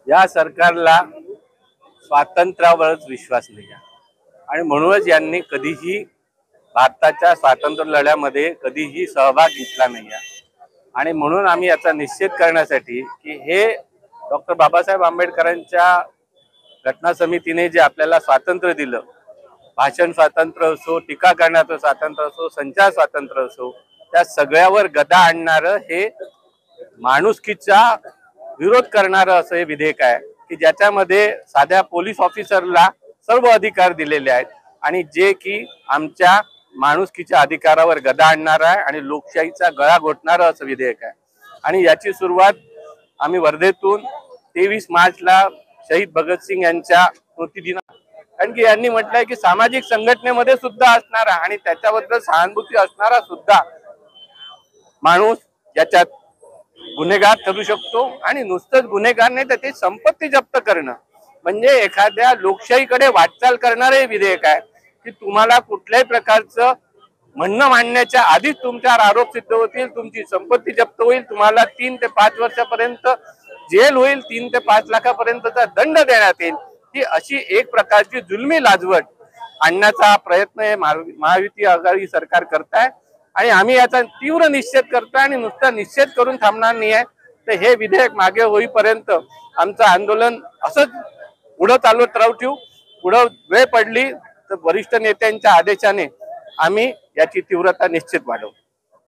या सरकारला स्वातंत्र्यावरच विश्वास नाही आहे आणि म्हणूनच यांनी कधीही भारताच्या स्वातंत्र्य लढ्यामध्ये कधीही सहभाग घेतला नाही आहे। आणि म्हणून आम्ही याचा निश्चित करण्यासाठी की हे डॉक्टर बाबासाहेब आंबेडकरांच्या घटना समितीने जे आपल्याला स्वातंत्र्य दिलं, भाषण स्वातंत्र्य असो, टीका करण्याचं स्वातंत्र्य असो, संचार स्वातंत्र्य असो, त्या सगळ्यावर गदा आणणारं हे माणुसकीचा विरोध करणारं असं हे विधेयक आहे की ज्याच्यामध्ये साध्या पोलीस ऑफिसरला सर्व अधिकार दिलेले आहेत आणि जे की आमच्या माणुसकीच्या अधिकारावर गदा आणणार आहे आणि लोकशाहीचा गळा घोटणारं असं विधेयक आहे। आणि याची सुरुवात आम्ही वर्धेतून 23 मार्चला शहीद भगतसिंग यांच्या स्मृतिदिना, कारण की यांनी म्हटलंय की सामाजिक संघटनेमध्ये सुद्धा असणारा आणि त्याच्याबद्दल सहानुभूती असणारा सुद्धा माणूस याच्यात गुन्हेगार ठरू शकतो। आणि नुसतंच गुन्हेगार नाही तर ते संपत्ती जप्त करणं म्हणजे एखाद्या लोकशाहीकडे वाटचाल करणारे विधेयक आहे की तुम्हाला कुठल्याही प्रकारचं म्हणणं मांडण्याच्या आधीच तुमच्यावर आरोप सिद्ध होतील, तुमची संपत्ती जप्त होईल, तुम्हाला 3 ते 5 वर्षापर्यंत जेल होईल, 3 ते 5 लाखापर्यंतचा दंड देण्यात येईल। ही अशी एक प्रकारची जुलमी लाजवट आणण्याचा प्रयत्न हे महायुती आघाडी सरकार करताय आणि आम्ही याचा तीव्र निषेध करतोय आणि नुसता निषेध करून थांबणार नाही आहे। तर हे विधेयक मागे होईपर्यंत आमचं आंदोलन असंच पुढे चालवत राहू ठेवू। पुढे वेळ पडली तर वरिष्ठ नेत्यांच्या आदेशाने आम्ही याची तीव्रता निश्चित वाढवू।